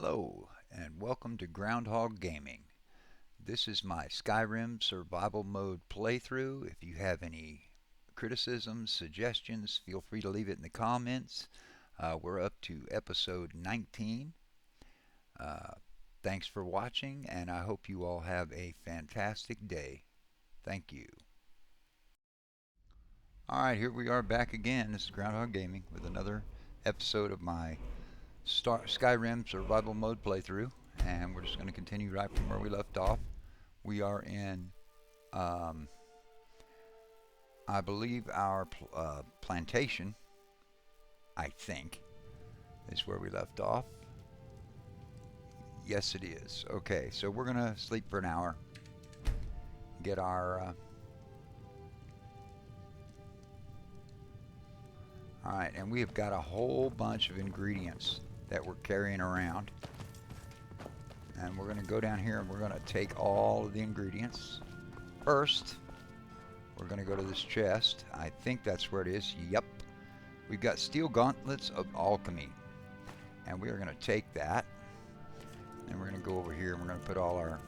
Hello, and welcome to Groundhog Gaming. This is my Skyrim survival mode playthrough. If you have any criticisms, suggestions, feel free to leave it in the comments. We're up to episode 19. Uh, Thanks for watching, and I hope you all have a fantastic day. Thank you. Alright, here we are back again. This is Groundhog Gaming with another episode of my Skyrim survival mode playthrough, and we're just going to continue right from where we left off. We are in, I believe, our plantation, I think, is where we left off. Yes, it is. Okay, so we're going to sleep for an hour, get our... Alright, and we have got a whole bunch of ingredients that we're carrying around. And we're going to go down here and we're going to take all of the ingredients. First, we're going to go to this chest. I think that's where it is. Yep. We've got steel gauntlets of alchemy. And we are going to take that. And we're going to go over here and we're going to put all our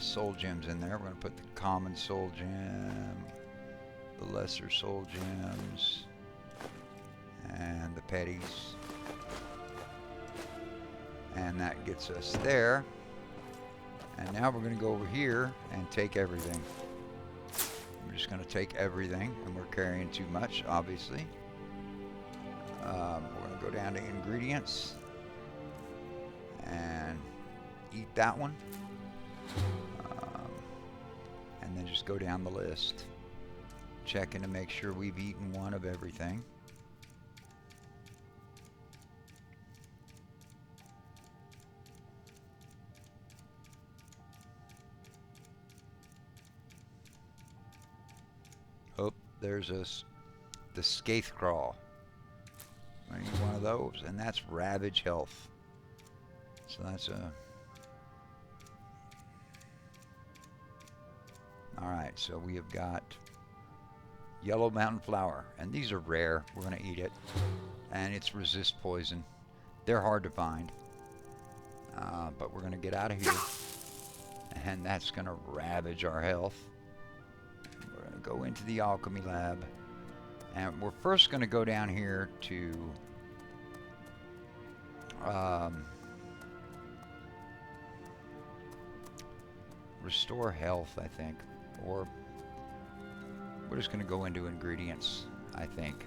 soul gems in there. We're going to put the common soul gem, the lesser soul gems, and the petties. And that gets us there. And now we're going to go over here and take everything. We're just going to take everything, and we're carrying too much, obviously. We're going to go down to ingredients and eat that one. And then just go down the list, checking to make sure we've eaten one of everything. Oh, there's the Scathe Crawl. I need one of those, and that's Ravage Health. So that's a... Alright, so we have got Yellow Mountain Flower, and these are rare. We're going to eat it, and it's resist poison. They're hard to find, but we're going to get out of here, and that's going to ravage our health. We're going to go into the alchemy lab, and we're first going to go down here to restore health, I think, or we're just going to go into ingredients, I think.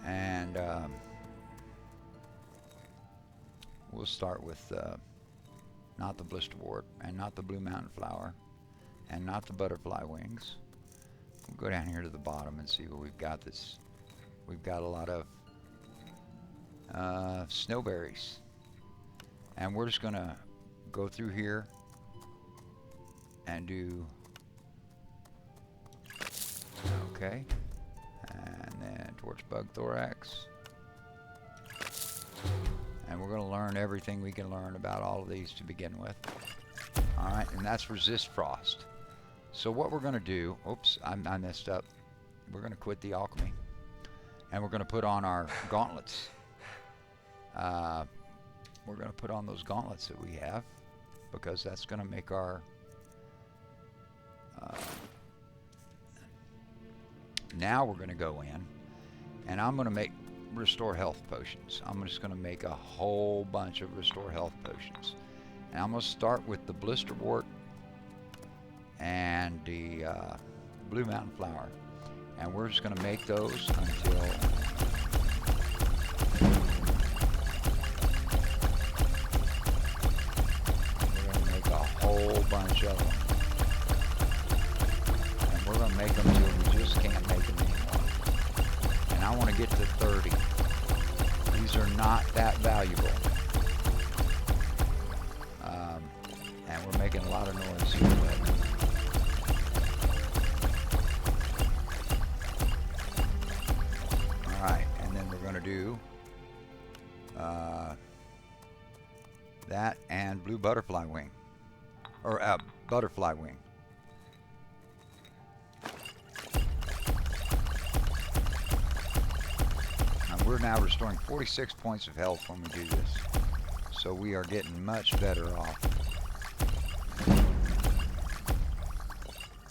And we'll start with not the blisterwort, and not the blue mountain flower, and not the butterfly wings. We'll go down here to the bottom and see what we've got. We've got a lot of snowberries. And we're just going to go through here and do... Okay. And then torch bug thorax. And we're going to learn everything we can learn about all of these to begin with. Alright, and that's resist frost. So what we're going to do... Oops, I messed up. We're going to quit the alchemy. And we're going to put on our gauntlets. We're going to put on those gauntlets that we have, because that's going to make our... now we're going to go in, and I'm going to make restore health potions. I'm just going to make a whole bunch of restore health potions. And I'm going to start with the blisterwort and the blue mountain flower. And we're just going to make those until... We're going to make a whole bunch of them. And we're going to make them until we just can't make them anymore. And I want to get to 30. These are not that valuable. And we're making a lot of noise here, but... Alright, and then we're going to do that and blue butterfly wing. Or butterfly wing. we're now restoring 46 points of health when we do this. So we are getting much better off.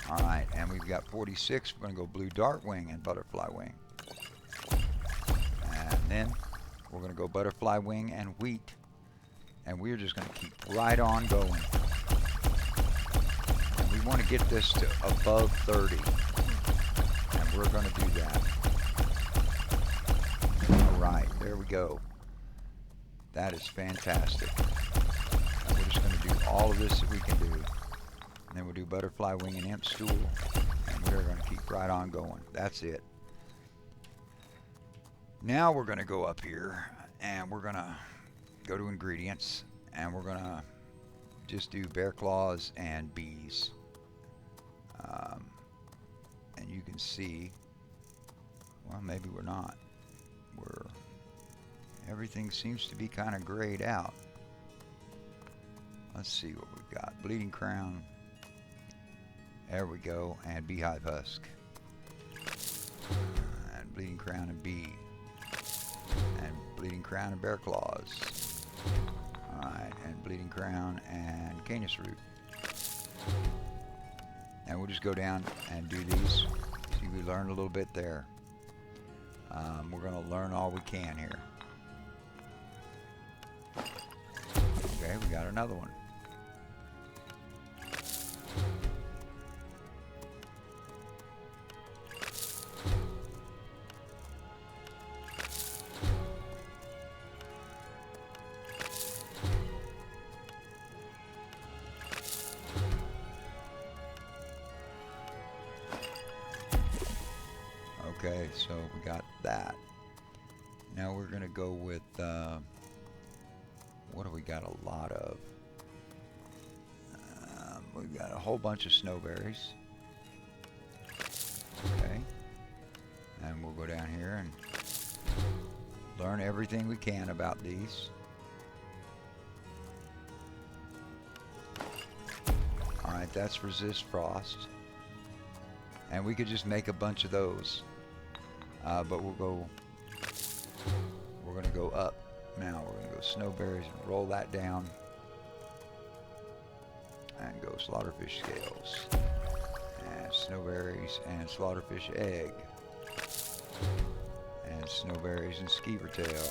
Alright, and we've got 46. We're going to go blue dartwing and butterfly wing. And then we're going to go butterfly wing and wheat. And we're just going to keep right on going. And we want to get this to above 30. And we're going to do that. Alright, there we go. That is fantastic. And we're just going to do all of this that we can do. And then we'll do butterfly wing and imp stool. And we're going to keep right on going. That's it. Now we're going to go up here and we're going to go to ingredients. And we're going to just do bear claws and bees. And you can see, well, maybe we're not. Everything seems to be kind of grayed out. Let's see what we've got. Bleeding crown. There we go. And beehive husk. And bleeding crown and bee. And bleeding crown and bear claws. Alright, and bleeding crown and canis root. And we'll just go down and do these. See, we learned a little bit there. We're going to learn all we can here. Okay, we got another one. Okay, so we got that. Now we're going to go with, what do we got a lot of? We've got a whole bunch of snowberries. Okay. And we'll go down here and learn everything we can about these. Alright, that's resist frost. And we could just make a bunch of those. But we're going to go up. Now we're going to go snowberries and roll that down. And go slaughterfish scales. And snowberries and slaughterfish egg. And snowberries and skeever tail.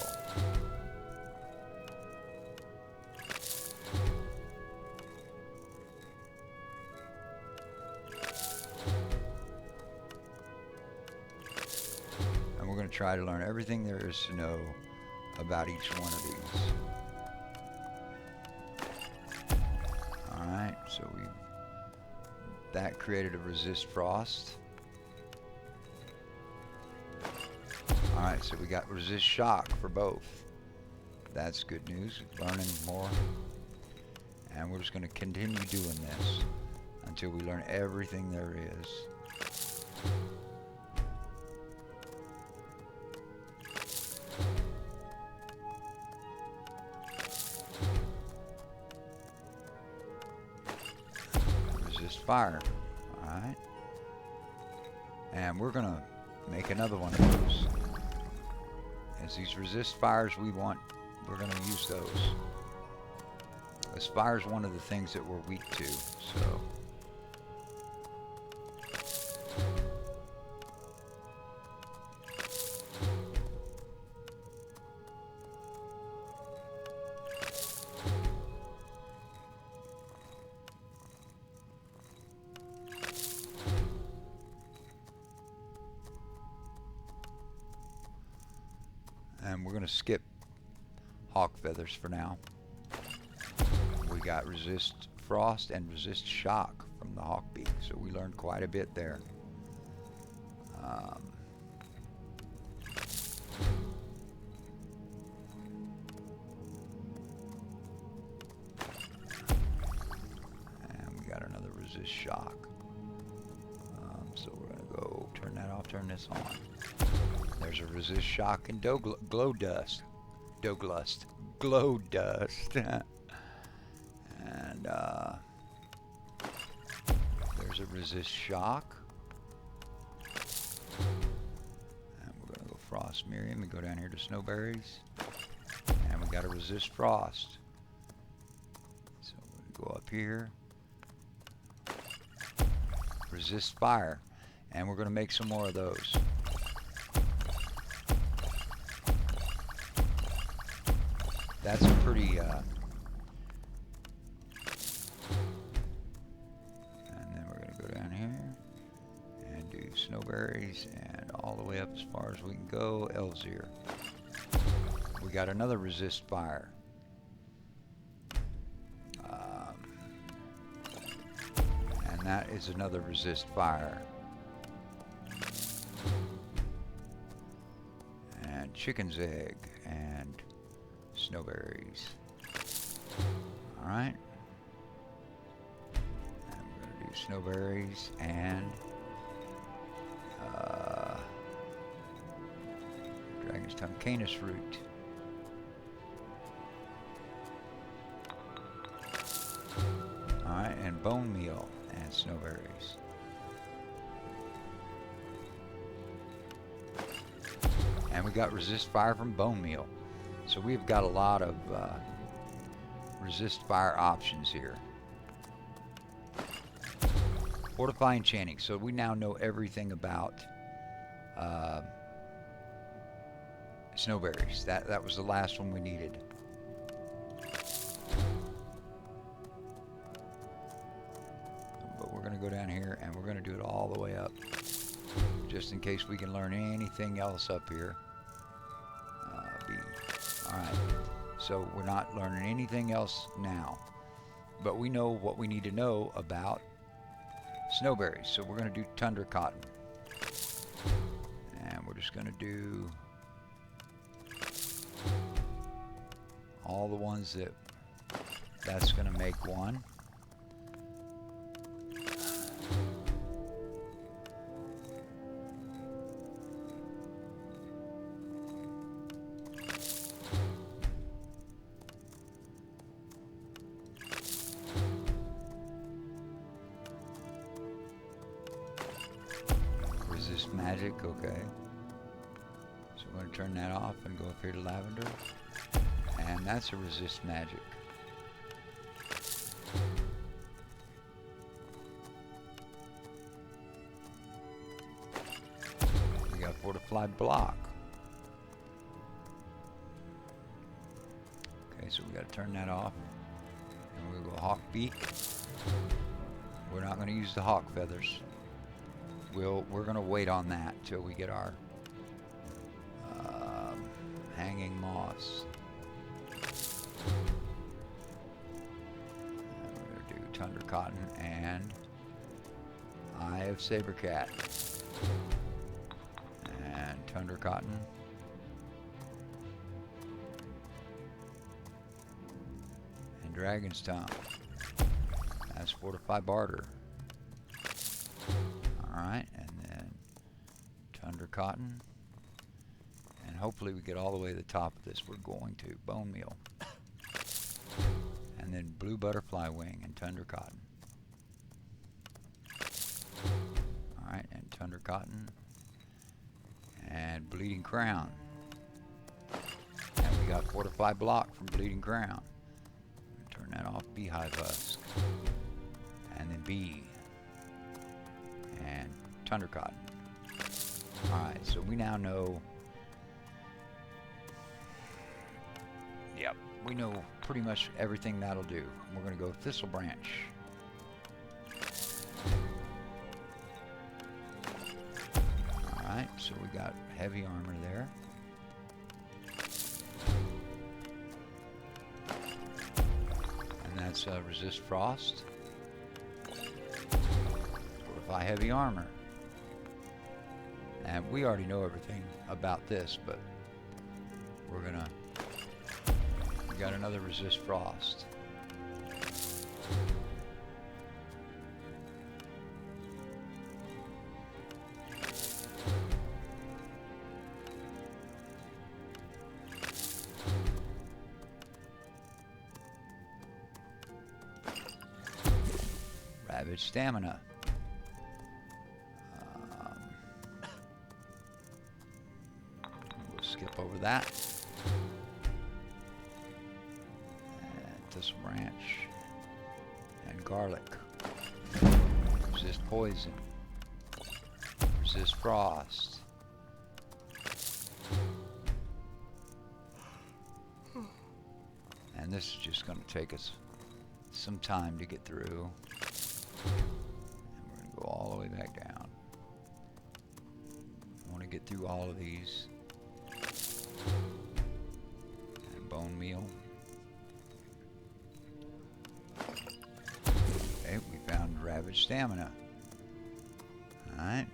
And we're going to try to learn everything there is to know about each one of these. Alright, so that created a resist frost. Alright, so we got resist shock for both. That's good news. Learning more. And we're just going to continue doing this until we learn everything there is. Fire. Alright. And we're going to make another one of those. As these resist fires we want, we're going to use those. This fire is one of the things that we're weak to, so. And we're going to skip hawk feathers for now. We got resist frost and resist shock from the hawk beak, so we learned quite a bit there. And we got another resist shock. So we're going to go turn that off, turn this on. There's a resist shock and glow dust. Glow dust. And there's a resist shock. And we're going to go frost osmium. We go down here to snowberries. And we got to resist frost. So we go up here. Resist fire. And we're going to make some more of those. That's a pretty... and then we're going to go down here and do snowberries and all the way up as far as we can go. Elves ear. We got another resist fire. And that is another resist fire. And chicken's egg and snowberries. Alright. And we're going to do snowberries and dragon's tongue canis fruit. Alright, and bone meal and snowberries. And we got resist fire from bone meal. So we've got a lot of resist fire options here. Fortify enchanting. So we now know everything about snowberries. That was the last one we needed. But we're going to go down here and we're going to do it all the way up. Just in case we can learn anything else up here. Alright, so we're not learning anything else now, but we know what we need to know about snowberries. So we're going to do tundra cotton, and we're just going to do all the ones that's going to make one. Magic, okay. So we're going to turn that off and go up here to lavender. And that's a resist magic. We got fortify block. Okay, so we got to turn that off. And we'll go hawk beak. We're not going to use the hawk feathers. We're going to wait on that till we get our hanging moss. And we're going to do tundra cotton and eye of sabercat and tundra cotton and dragon's tongue. That's fortify barter. Alright, and then tundra cotton, and hopefully we get all the way to the top of this. We're going to bone meal, and then blue butterfly wing and tundra cotton. Alright, and tundra cotton and bleeding crown, and we got fortify block from bleeding crown. Turn that off. Beehive husk, and then bee and tundra cotton. Alright, so we now know, yep, we know pretty much everything that'll do. We're going to go thistle branch. Alright, so we got heavy armor there. And that's resist frost. Fortify heavy armor. And we already know everything about this, but we got another resist frost. Ravage stamina. skip over that. And this branch. And garlic. Resist poison. Resist frost. And this is just going to take us some time to get through. And we're going to go all the way back down. I want to get through all of these. And bone meal. Okay, we found ravaged stamina. Alright.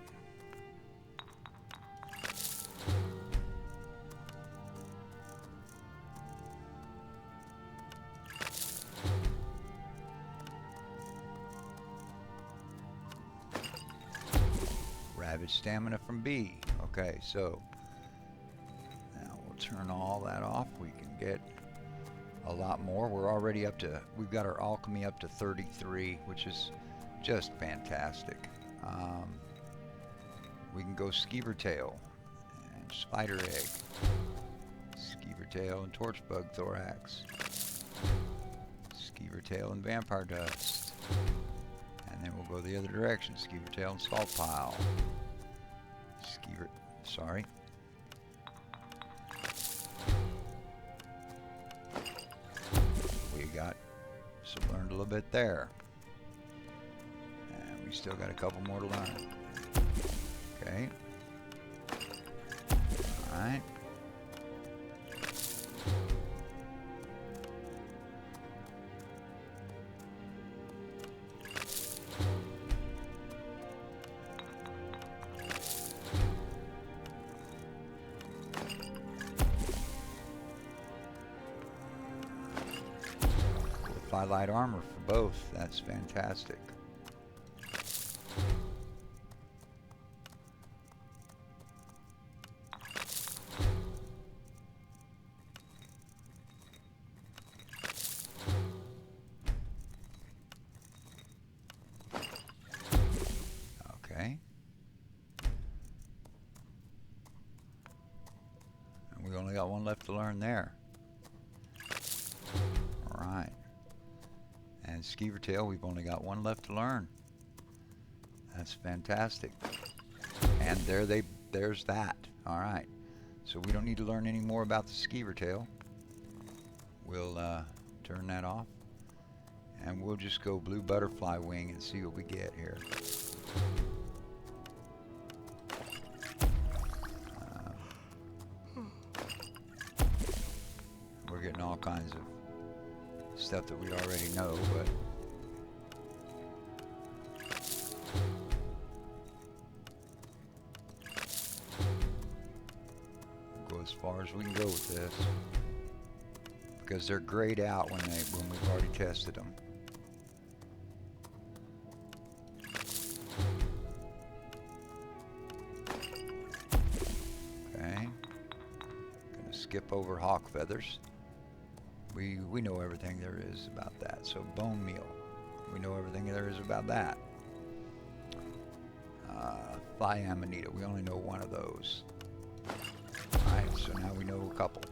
Ravaged stamina from B. Okay, so now we'll turn all that off. We can get a lot more. We're already up to, we've got our alchemy up to 33, which is just fantastic. We can go skeever tail and spider egg, skeever tail and torchbug thorax, skeever tail and vampire dust, and then we'll go the other direction, skeever tail and salt pile, sorry. We got learned a little bit there. And we still got a couple more to learn. Okay. Alright. Light armor for both. That's fantastic. Okay. And we only got one left to learn there. All right. And skeever tail, we've only got one left to learn. That's fantastic. And there's that. All right. So we don't need to learn any more about the skeever tail. We'll turn that off. And we'll just go blue butterfly wing and see what we get here. We're getting all kinds of stuff that we already know, but we'll go as far as we can go with this because they're grayed out when we've already tested them. Okay, gonna skip over hawk feathers. We know everything there is about that. So bone meal, we know everything there is about that. Fly amanita, we only know one of those. Alright, so now we know a couple.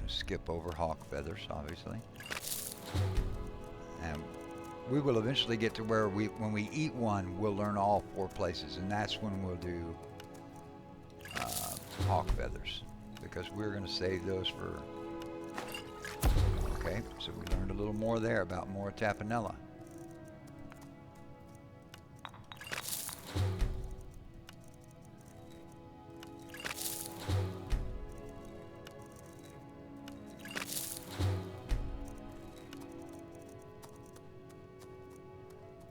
Skip over hawk feathers, obviously. And we will eventually get to where when we eat one, we'll learn all 4 places, and that's when we'll do hawk feathers, because we're going to save those for... Okay, so we learned a little more there about more tapanella.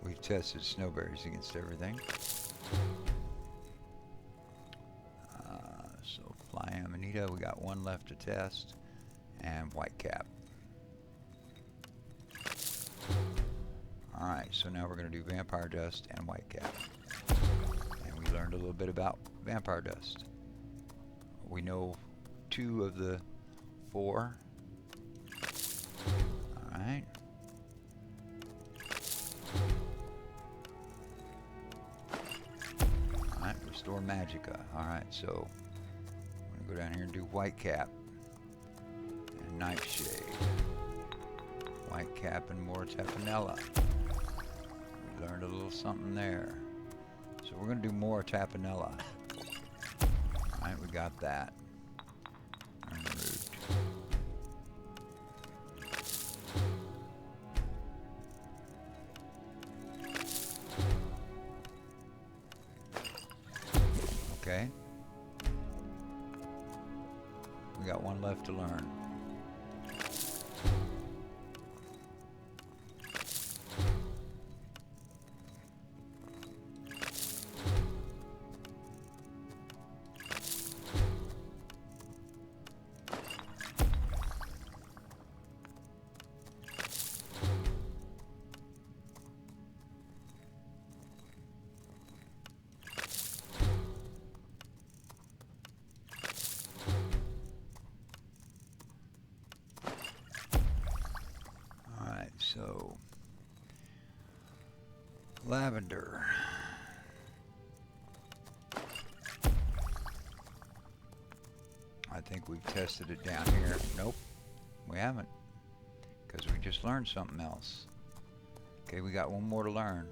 We've tested snowberries against everything. So fly amanita, we got one left to test. and whitecap. Alright, so now we're going to do vampire dust and whitecap. And we learned a little bit about vampire dust. We know 2 of the 4. Alright. Alright, restore magicka. Alright, so I'm going to go down here and do whitecap and nightshade. Whitecap and more tapanella. We learned a little something there. So we're going to do more tapanella. Alright, we got that. And root. Okay. We got 1 left to learn. So, lavender. I think we've tested it down here. Nope, we haven't, because we just learned something else. Okay, we got 1 more to learn.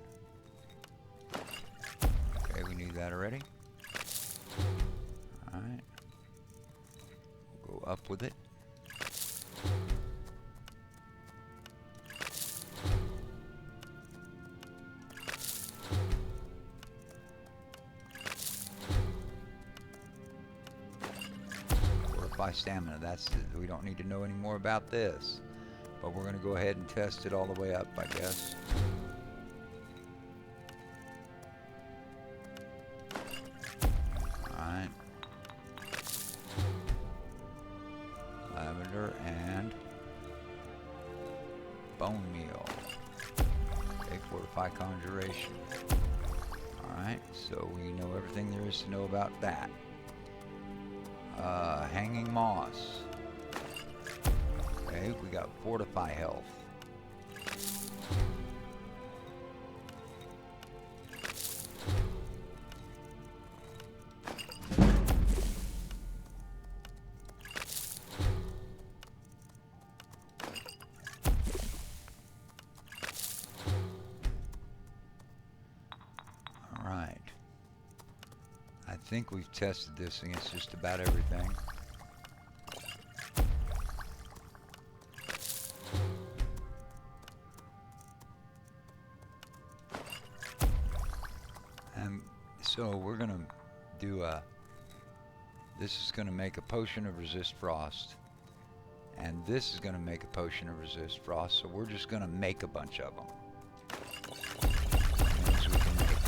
Okay, we knew that already. Alright. We'll go up with it. Stamina. We don't need to know any more about this, but we're going to go ahead and test it all the way up, I guess. Alright. Lavender and bone meal. Okay, fortify conjuration. Alright, so we know everything there is to know about that. Hanging moss. Okay, we got fortify health. All right. I think we've tested this against just about everything. So we're going to do this is going to make a potion of resist frost, and this is going to make a potion of resist frost, so we're just going to make a bunch of them. That means we can make.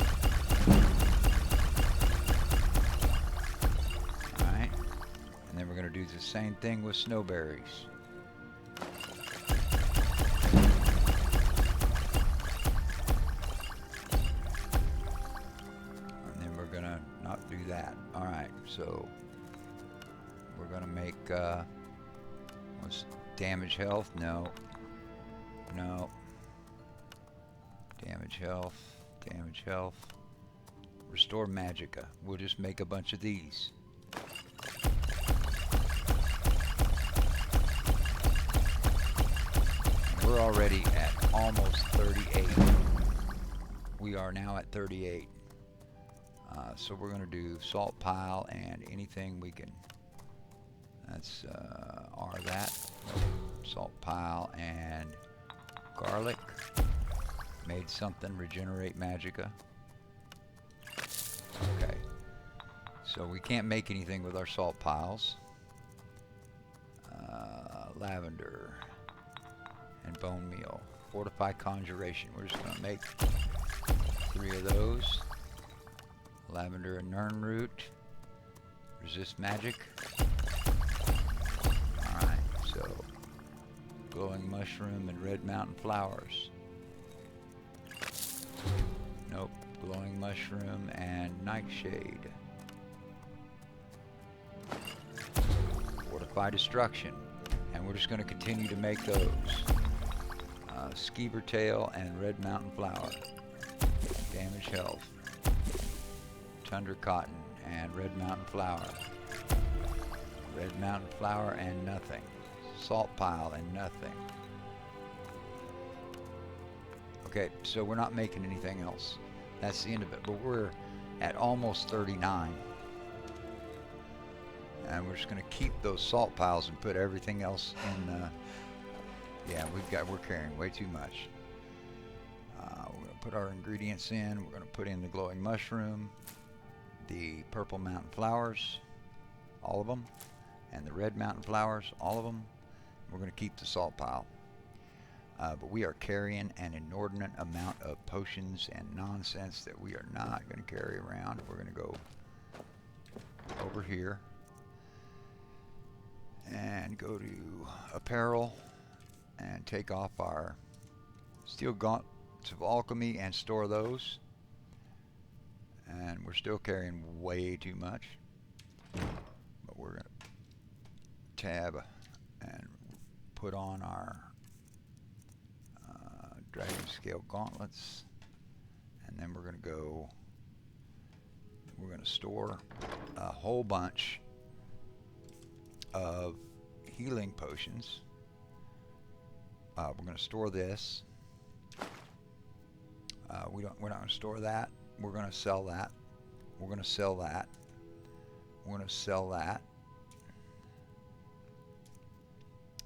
Alright, and then we're going to do the same thing with snowberries. Do that. Alright, so we're gonna make what's damage health? No. Damage health. Restore magicka. We'll just make a bunch of these. We're already at almost 38. We are now at 38. So we're going to do salt pile and anything we can. That's that. Nope. Salt pile and garlic. Made something regenerate magicka. Okay. So we can't make anything with our salt piles. Lavender and bone meal. Fortify conjuration. We're just going to make 3 of those. Lavender and nern root. Resist magic. Alright, so glowing mushroom and red mountain flowers. Nope, glowing mushroom and nightshade. Fortify destruction, and we're just going to continue to make those. Skeever tail and red mountain flower. Damage health. Tundra cotton and red mountain flower. Red mountain flower and nothing. Salt pile and nothing. Okay, so we're not making anything else. That's the end of it. But we're at almost 39. And we're just going to keep those salt piles and put everything else in. Yeah, we're carrying way too much. We're going to put our ingredients in. We're going to put in the glowing mushroom, the purple mountain flowers, all of them, and the red mountain flowers, all of them. We're going to keep the salt pile. But we are carrying an inordinate amount of potions and nonsense that we are not going to carry around. We're going to go over here and go to apparel and take off our steel gauntlets of alchemy and store those. And we're still carrying way too much, but we're going to tab and put on our dragon scale gauntlets, and then we're going to store a whole bunch of healing potions. We're going to store this. We're not going to store that. We're going to sell that. We're going to sell that. We're going to sell that.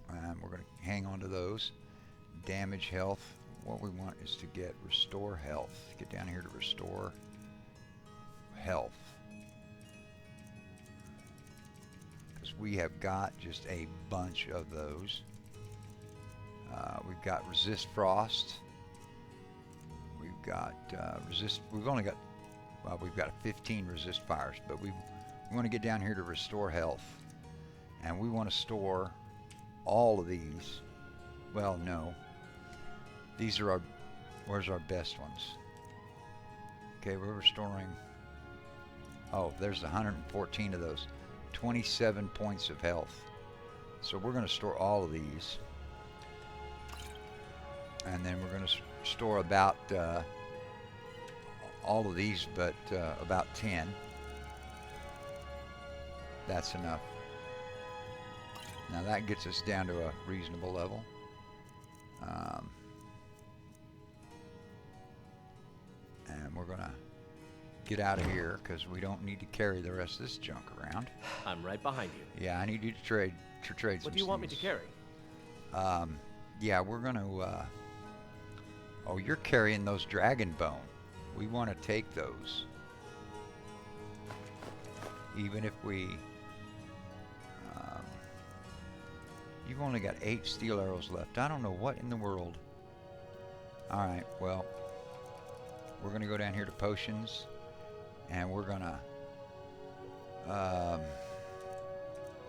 And we're going to hang on to those. Damage health. What we want is to get restore health. Get down here to restore health. Because we have got just a bunch of those. We've got resist frost. We've got resist. We've only got. Well, we've got 15 resist fires, but we want to get down here to restore health, and we want to store all of these. Well, no. These are our. Where's our best ones? Okay, we're restoring. Oh, there's 114 of those. 27 points of health. So we're going to store all of these. And then we're going to store about all of these, but about 10. That's enough. Now that gets us down to a reasonable level. And we're going to get out of here because we don't need to carry the rest of this junk around. I'm right behind you. Yeah, I need you to trade some What do you want me to carry? Yeah, we're going to... oh, you're carrying those dragon bone. We want to take those. Even if we... you've only got 8 steel arrows left. I don't know what in the world. Alright, well... we're going to go down here to potions. And we're going to...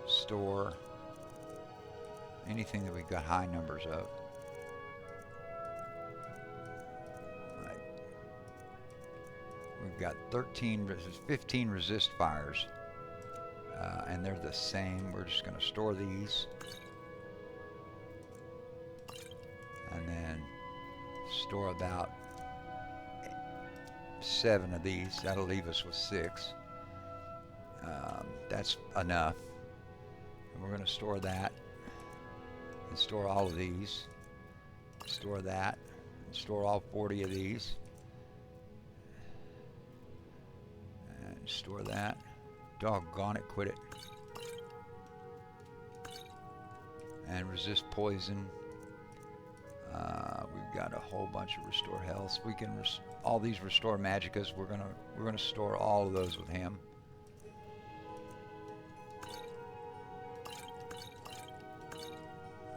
store... anything that we've got high numbers of. We've got 15 resist fires, and they're the same. We're just going to store these, and then store about 7 of these. That'll leave us with 6. That's enough. And we're going to store that, and store all of these. Store that, and store all 40 of these. Store that. Doggone it, quit it. And resist poison. We've got a whole bunch of restore health. We can all these restore magicas. We're gonna store all of those with him.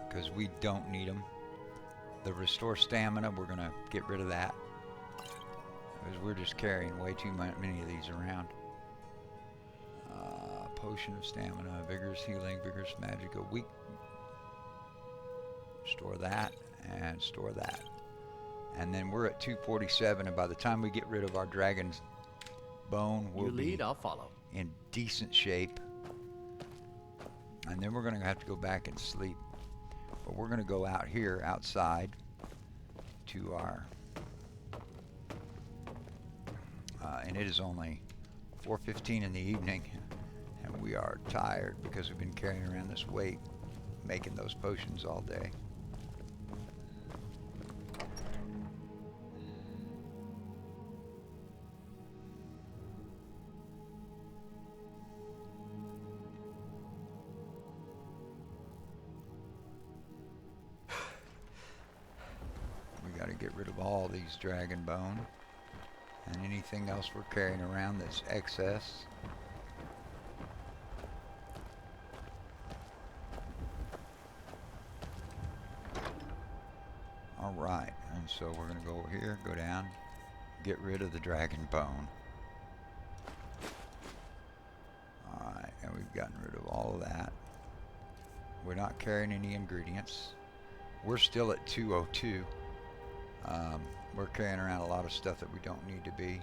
Because we don't need them. The restore stamina, we're gonna get rid of that. Because we're just carrying way too many of these around. Potion of stamina, vigorous healing, vigorous magicka, weak. Store that and store that. And then we're at 247, and by the time we get rid of our dragon's bone, we'll You lead, be I'll follow. in decent shape. And then we're going to have to go back and sleep. But we're going to go out here outside to our and it is only 4:15 in the evening, and we are tired because we've been carrying around this weight making those potions all day. We got to get rid of all these dragon bone and anything else we're carrying around that's excess. Alright, and so we're going to go over here, go down, get rid of the dragon bone. Alright, and we've gotten rid of all of that. We're not carrying any ingredients. We're still at 202. We're carrying around a lot of stuff that we don't need to be.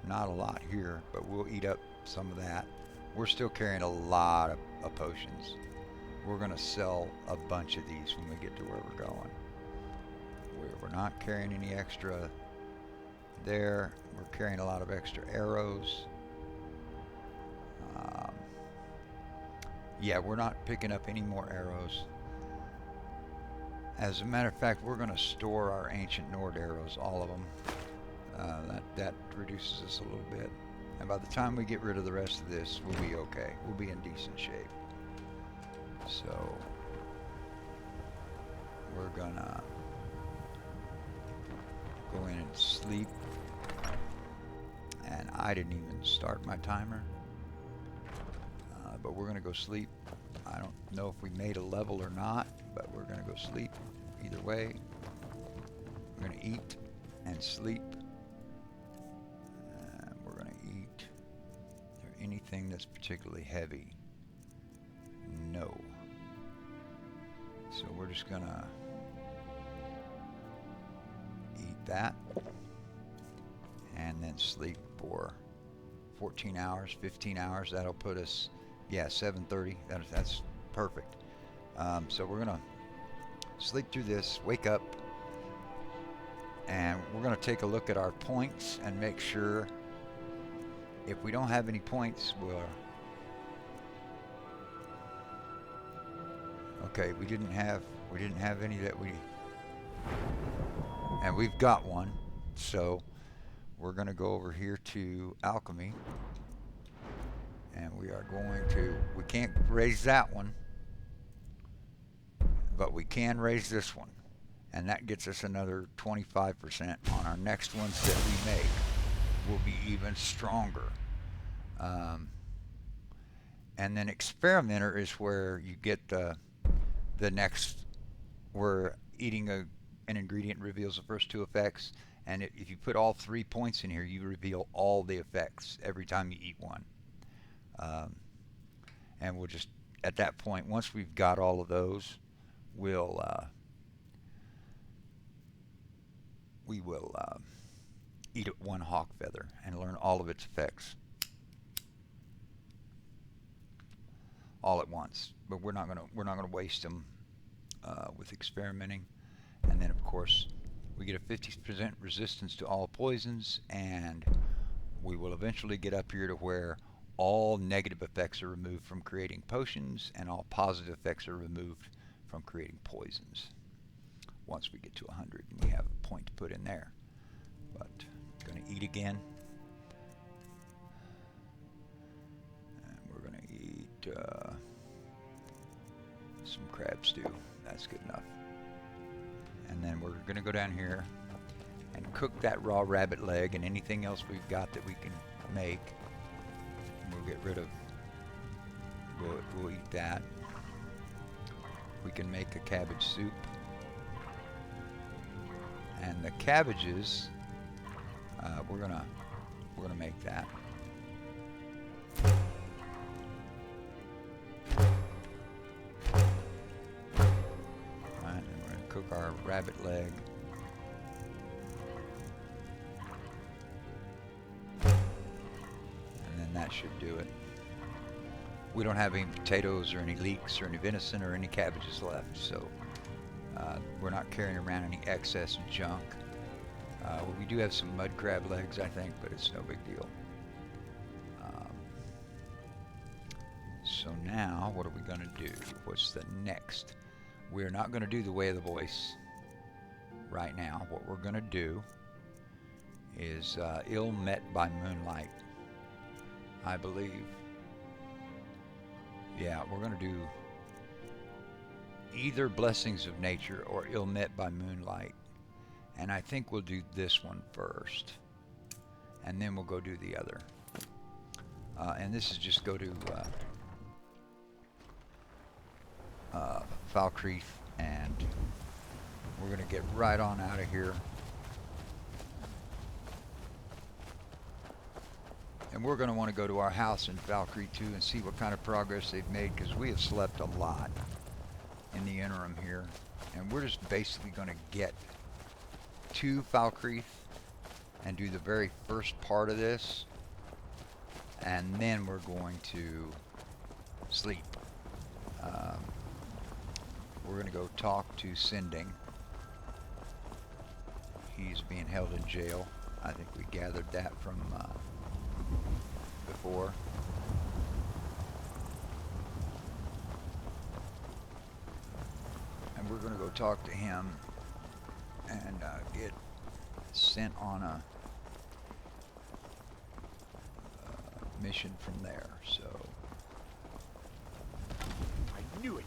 Not a lot here, but we'll eat up some of that. We're still carrying a lot of potions. We're going to sell a bunch of these when we get to where we're going. We're not carrying any extra there. We're carrying a lot of extra arrows. Yeah, we're not picking up any more arrows. As a matter of fact, we're going to store our ancient Nord arrows, all of them. That reduces us a little bit. And by the time we get rid of the rest of this, we'll be okay. We'll be in decent shape. So we're gonna go in and sleep. And I didn't even start my timer. But we're gonna go sleep. I don't know if we made a level or not, but we're gonna go sleep either way. We're gonna eat and sleep. And we're gonna eat. Is there anything that's particularly heavy? No. So we're just gonna eat that and then sleep for 14 hours, 15 hours. That'll put us, yeah, 7:30. That's perfect. So we're gonna sleep through this, wake up, and we're gonna take a look at our points and make sure if we don't have any points, okay, we didn't have any that and we've got one. So we're going to go over here to alchemy, and we can't raise that one, but we can raise this one, and that gets us another 25% on our next ones that we make. Will be even stronger. And then experimenter is where you get the next, where eating an ingredient reveals the first two effects, and if you put all 3 points in here, you reveal all the effects every time you eat one. And we'll just, at that point, once we've got all of those, we will eat one hawk feather and learn all of its effects all at once. But we're not gonna waste them with experimenting. And then, of course, we get a 50% resistance to all poisons, and we will eventually get up here to where all negative effects are removed from creating potions, and all positive effects are removed from creating poisons. Once we get to 100, and we have a point to put in there. But I'm going to eat again. And we're going to eat some crab stew. That's good enough. And then we're going to go down here and cook that raw rabbit leg and anything else we've got that we can make. We'll get rid of, we'll eat that. We can make a cabbage soup. And the cabbages, we're gonna make that. our rabbit leg. And then that should do it. We don't have any potatoes or any leeks or any venison or any cabbages left, so we're not carrying around any excess junk. We do have some mud crab legs, I think, but it's no big deal. So now, what are we going to do? What's the next? We're not going to do the Way of the Voice right now. What we're going to do is Ill Met by Moonlight, I believe. Yeah, we're going to do either Blessings of Nature or Ill Met by Moonlight. And I think we'll do this one first. And then we'll go do the other. And this is just go to Falkreath, and we're going to get right on out of here. And we're going to want to go to our house in Falkreath too and see what kind of progress they've made, because we have slept a lot in the interim here. And we're just basically going to get to Falkreath and do the very first part of this, and then we're going to sleep. We're going to go talk to Sinding. He's being held in jail. I think we gathered that from before. And we're going to go talk to him and get sent on a mission from there. So I knew it.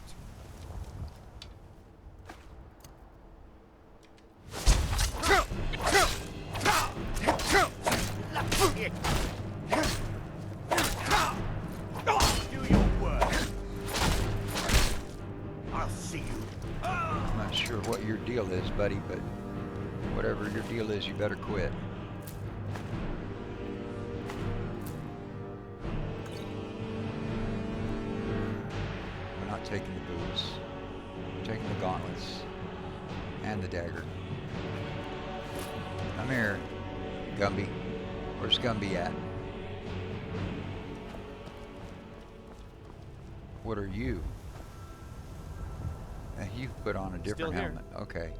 Do your work. I'll see you. I'm not sure what your deal is, buddy, but whatever your deal is, you better quit. We're not taking the boots. We're taking the gauntlets and the dagger. Come here, Gumby. Where's Gumby at? What are you? You put on a different helmet. Okay.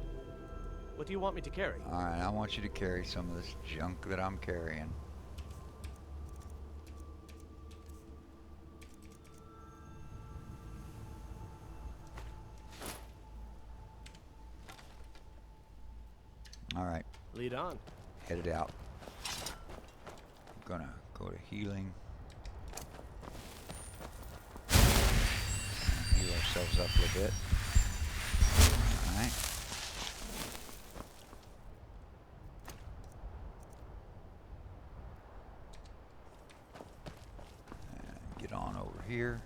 What do you want me to carry? Alright, I want you to carry some of this junk that I'm carrying. Alright. Lead on. Headed out. Gonna go to healing. Heal ourselves up a little bit. Alright. And get on over here.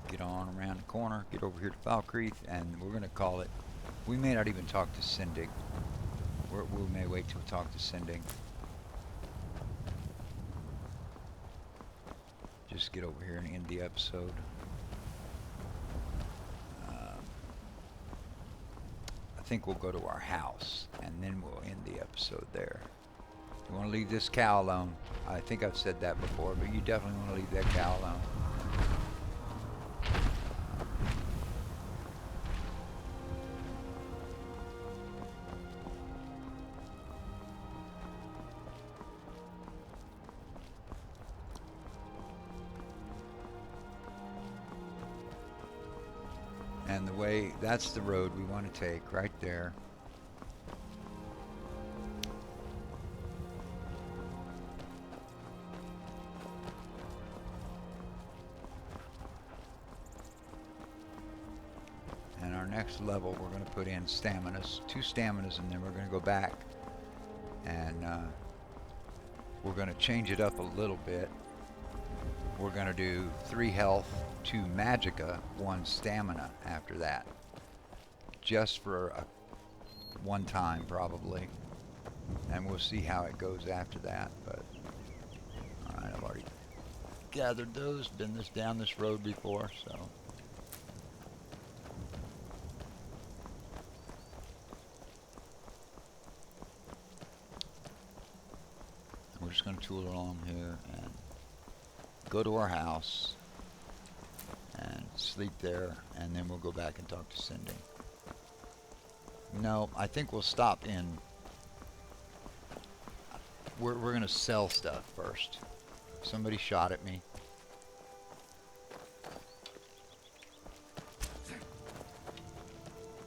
Get on around the corner, get over here to Falkreath, and we're going to call it. We may not even talk to Sinding. We may wait till we talk to Sinding. Just get over here and end the episode. I think we'll go to our house, and then we'll end the episode there. You want to leave this cow alone. I think I've said that before, but you definitely want to leave that cow alone. And the way, that's the road we want to take, right there. And our next level, we're going to put in staminas, 2 staminas, and then we're going to go back. And we're going to change it up a little bit. We're going to do 3 health, 2 magicka, 1 stamina after that. Just for one time, probably. And we'll see how it goes after that. But alright, I've already gathered those, been down this road before, so. We're just going to tool along here and go to our house and sleep there, and then we'll go back and talk to Cindy. No, I think we'll stop in. We're going to sell stuff first. Somebody shot at me.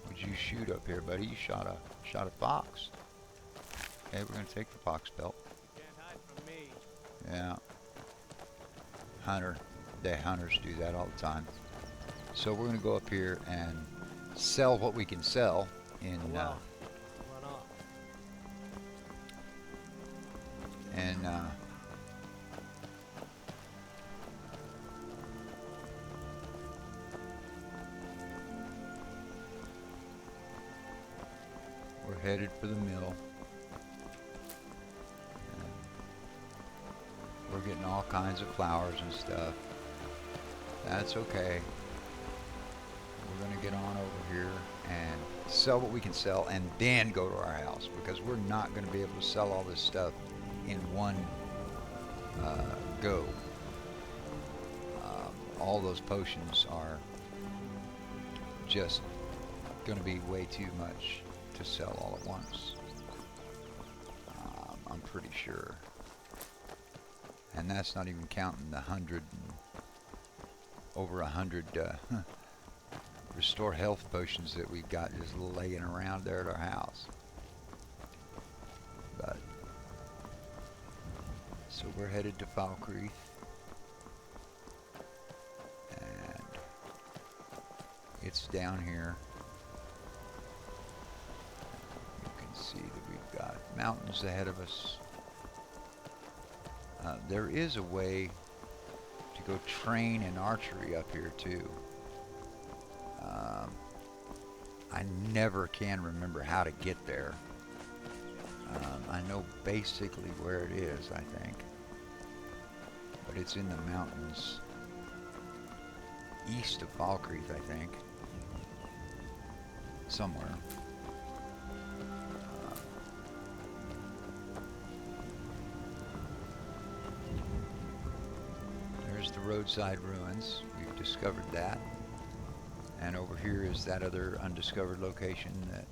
What'd you shoot up here, buddy? You shot a fox. Okay, we're going to take the fox pelt. You can't hide from me. Yeah. Hunters do that all the time. So we're going to go up here and sell what we can sell in Run off. We're headed for the mill. And we're getting all kinds of flowers and stuff. That's okay. We're going to get on over here and sell what we can sell and then go to our house, because we're not going to be able to sell all this stuff in one go. All those potions are just going to be way too much to sell all at once. I'm pretty sure. And that's not even counting the over 100 restore health potions that we've got just laying around there at our house. But so we're headed to Falkreath, and it's down here. You can see that we've got mountains ahead of us. There is a way to go train in archery up here too. I never can remember how to get there. I know basically where it is, I think. But it's in the mountains east of Falkreath, I think. Somewhere. There's the roadside ruins. We've discovered that. And over here is that other undiscovered location that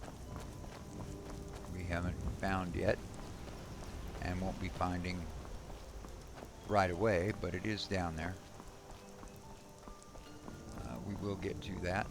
we haven't found yet and won't be finding right away, but it is down there. We will get to that.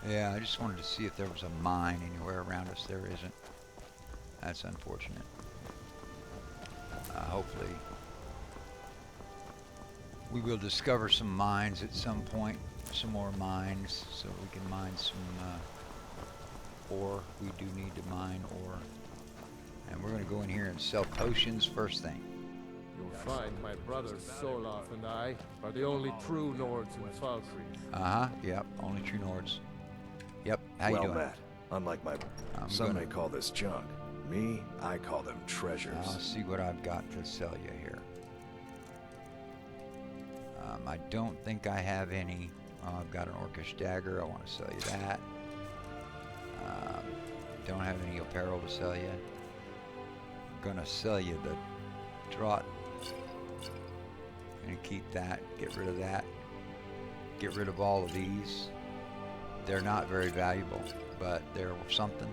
Yeah, I just wanted to see if there was a mine anywhere around us. There isn't. That's unfortunate. Hopefully we will discover some mines at some point, some more mines, so we can mine some ore. We do need to mine ore. And we're going to go in here and sell potions first thing. You'll find my brothers Solaf and I are the only true Nords in Falkreath. Uh-huh, yep, only true Nords. Yep, how you Well doing? met. Unlike my... Some may call this junk. Me, I call them treasures. I'll see what I've got to sell you here. I don't think I have any. I've got an orcish dagger. I want to sell you that. Don't have any apparel to sell you. I'm gonna sell you the draught. Gonna keep that. Get rid of that. Get rid of all of these. They're not very valuable, but they're something.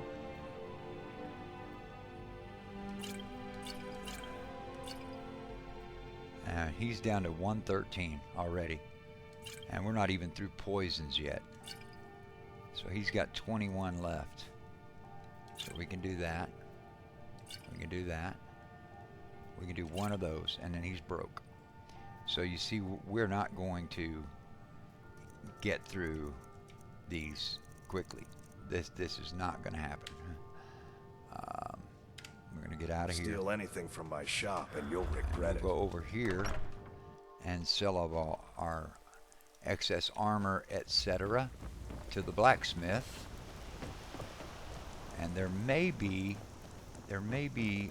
And he's down to 113 already. And we're not even through poisons yet. So he's got 21 left. So we can do that. We can do that. We can do one of those, and then he's broke. So you see, we're not going to get through these quickly. This is not going to happen. We're going to get out of here. Steal anything from my shop and you'll regret it. We'll go over here and sell all our excess armor, etc., to the blacksmith. And there may be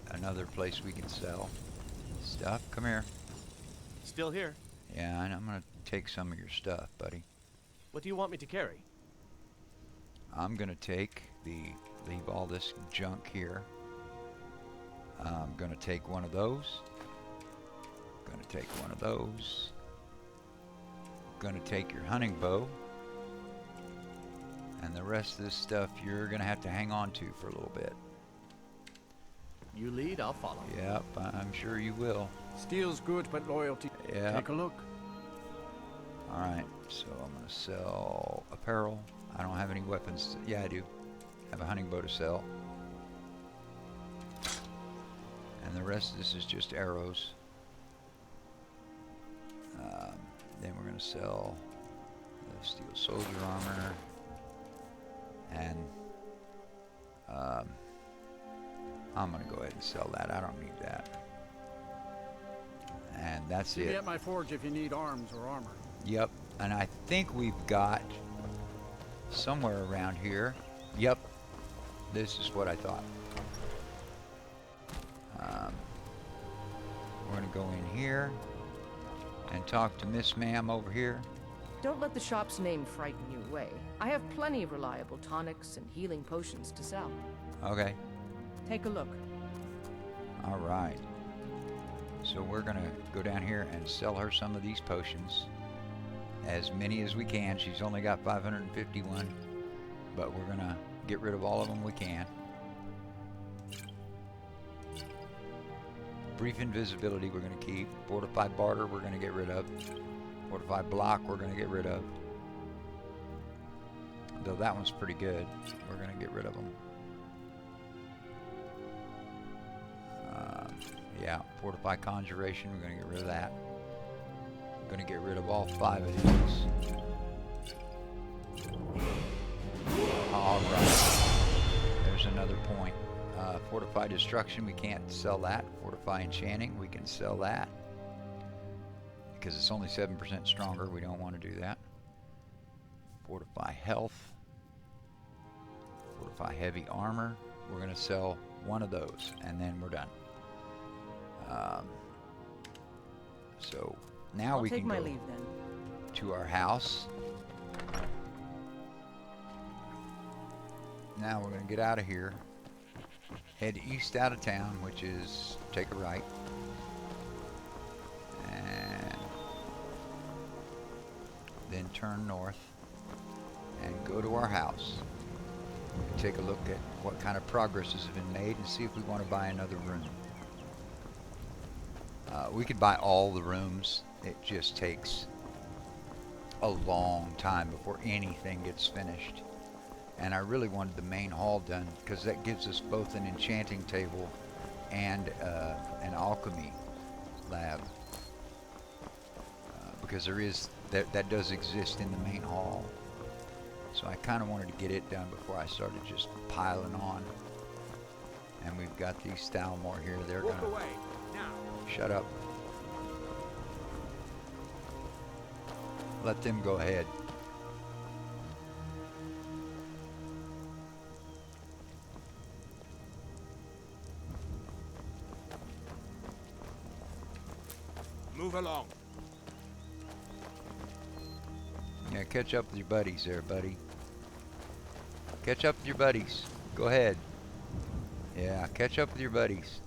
another place we can sell stuff. Come here. Still here. Yeah, and I'm gonna take some of your stuff, buddy. What do you want me to carry? I'm gonna leave all this junk here. I'm gonna take one of those. Gonna take one of those. Gonna take your hunting bow. And the rest of this stuff you're gonna have to hang on to for a little bit. You lead, I'll follow. Yep, I'm sure you will. Steel's good, but loyalty. Yeah. Take a look. Alright, so I'm gonna sell apparel. I don't have any weapons. Yeah, I do. I have a hunting bow to sell. And the rest of this is just arrows. Then we're gonna sell the steel soldier armor. And I'm gonna go ahead and sell that. I don't need that. And that's See me it. at my forge if you need arms or armor. Yep, and I think we've got somewhere around here. Yep, this is what I thought. We're gonna go in here and talk to Miss Ma'am over here. Don't let the shop's name frighten you away. I have plenty of reliable tonics and healing potions to sell. Okay, Take a look. all right. So we're gonna go down here and sell her some of these potions. As many as we can. She's only got 551, but we're gonna get rid of all of them we can. Brief invisibility we're gonna keep. Fortified barter we're gonna get rid of. Fortified block we're gonna get rid of. Though that one's pretty good. We're gonna get rid of them. Yeah, fortified conjuration we're gonna get rid of that. We're gonna get rid of all 5 of these. Alright. There's another point. Fortified destruction, we can't sell that. Fortify enchanting, we can sell that. Because it's only 7% stronger, we don't want to do that. Fortify health. Fortify heavy armor. We're going to sell one of those, and then we're done. So now I'll we take can my go leave then. to our house. Now we're going to get out of here. Head east out of town, which is take a right. And then turn north and go to our house. Take a look at what kind of progress has been made and see if we want to buy another room. We could buy all the rooms. It just takes a long time before anything gets finished. And I really wanted the main hall done because that gives us both an enchanting table and an alchemy lab. Because that does exist in the main hall. So I kind of wanted to get it done before I started just piling on. And we've got these Stalmore here. They're Walk gonna away now. shut up. Let them go ahead. Move along. Yeah, catch up with your buddies there, buddy. Catch up with your buddies. Go ahead. Yeah, catch up with your buddies.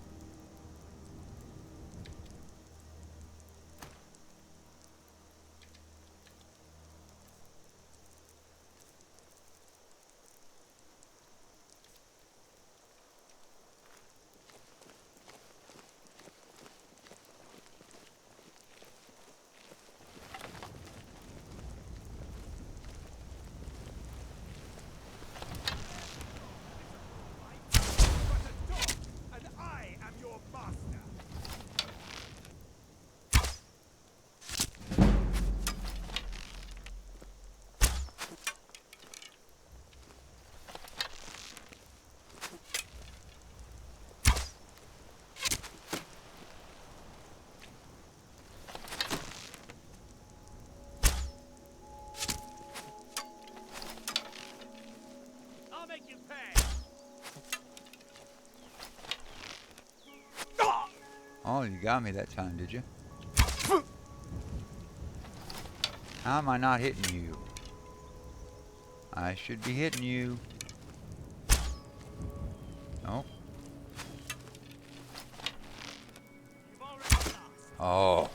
you got me that time, did you? How am I not hitting you? I should be hitting you. Nope. Oh.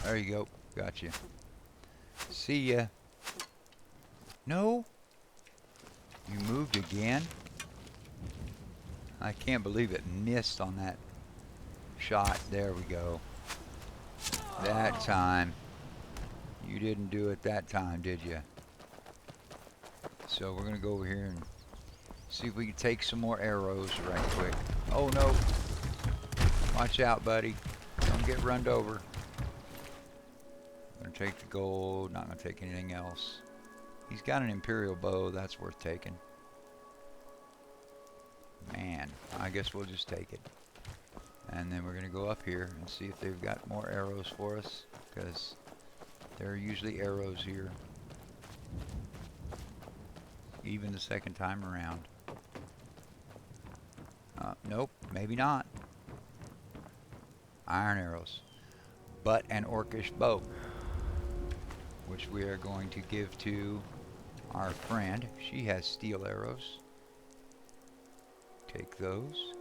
There you go. Got you. See ya. No? You moved again? I can't believe it missed on that shot. There we go. That time. You didn't do it that time, did you? So we're going to go over here and see if we can take some more arrows right quick. Oh no. Watch out, buddy. Don't get runned over. Gonna take the gold, not gonna take anything else. He's got an Imperial bow, that's worth taking. Man, I guess we'll just take it. And then we're gonna go up here and see if they've got more arrows for us, because there are usually arrows here. Even the second time around. Nope, maybe not. Iron arrows. But an orcish bow, which we are going to give to our friend. She has steel arrows. Take those.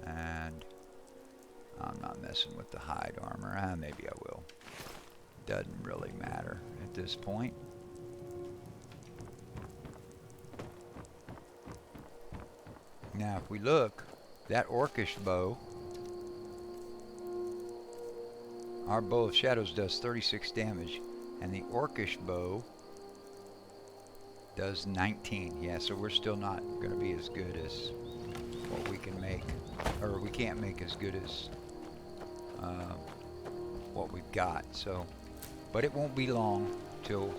And I'm not messing with the hide armor. Maybe I will. Doesn't really matter at this point. Now if we look, that orcish bow, our bow of shadows does 36 damage, and the orcish bow does 19. Yeah, so we're still not going to be as good as what we can make, or we can't make as good as what we've got. So, but it won't be long till.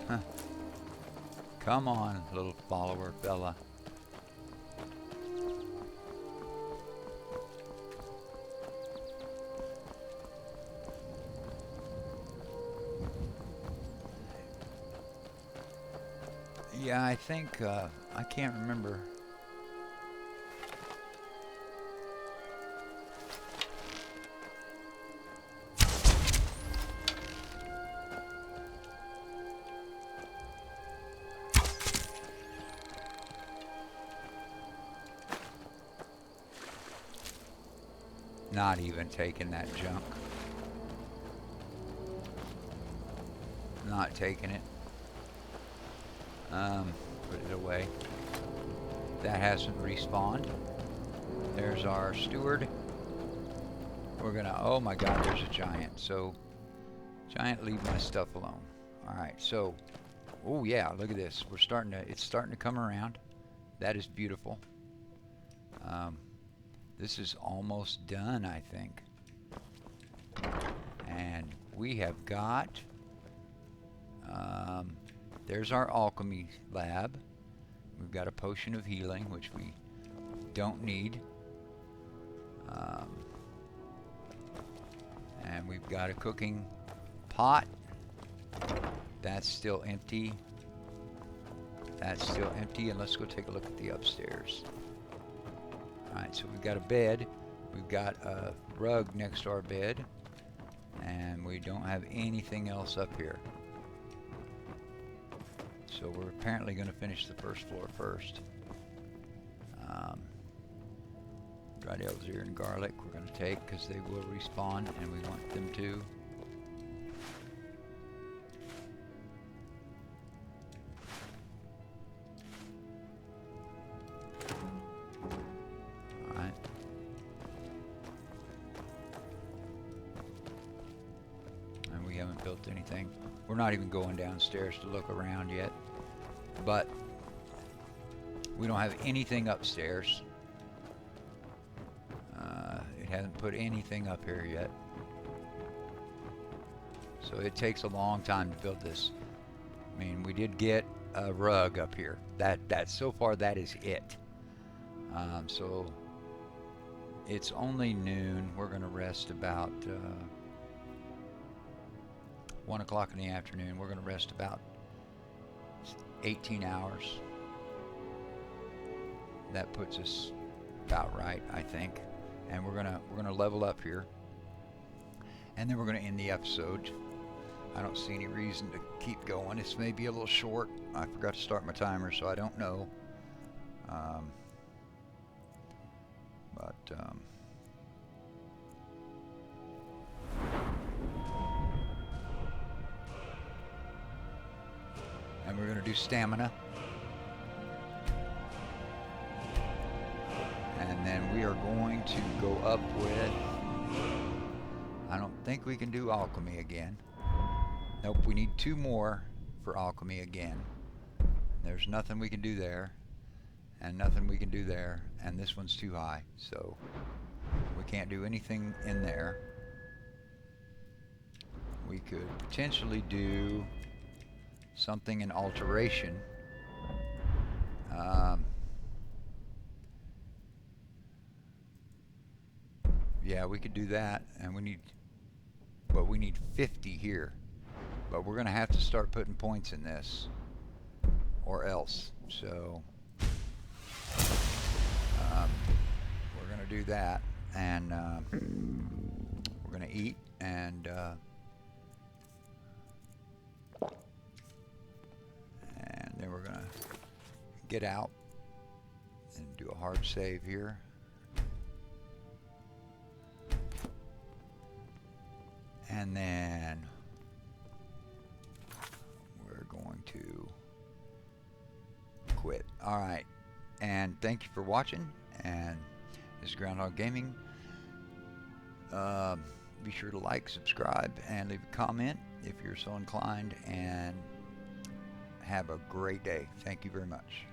Huh. Come on, little follower fella. Yeah, I think, I can't remember. Not even taking that junk. Not taking it. Put it away. That hasn't respawned. There's our steward. We're gonna, oh my god, there's a giant. So, giant, leave my stuff alone. Alright, so, oh yeah, look at this. We're starting to, it's starting to come around. That is beautiful. This is almost done, I think. And we have got, there's our alchemy lab. We've got a potion of healing, which we don't need. And we've got a cooking pot. That's still empty. That's still empty, and let's go take a look at the upstairs. Alright, so we've got a bed. We've got a rug next to our bed. And we don't have anything else up here. So we're apparently going to finish the first floor first. Dried elixir and garlic we're going to take because they will respawn and we want them to. Alright. And we haven't built anything. We're not even going downstairs to look around yet. But we don't have anything upstairs. hasn't put anything up here yet. So it takes a long time to build this. I mean, we did get a rug up here. That so far that is it. So it's only noon. We're gonna rest about 1 o'clock in the afternoon. We're gonna rest about 18 hours. That puts us about right, I think. And we're gonna level up here, and then we're gonna end the episode. I don't see any reason to keep going. This may be a little short. I forgot to start my timer, so I don't know. And we're gonna do stamina. And then we are going to go up with, I don't think we can do alchemy again. Nope, we need 2 more for alchemy again. There's nothing we can do there, and nothing we can do there, and this one's too high, so we can't do anything in there. We could potentially do something in alteration. Yeah, we could do that, and we need 50 here. But we're gonna have to start putting points in this, or else. So we're gonna do that, and we're gonna eat, and then we're gonna get out and do a hard save here. And then we're going to quit. Alright, and thank you for watching, and this is Groundhog Gaming. Be sure to like, subscribe, and leave a comment if you're so inclined, and have a great day. Thank you very much.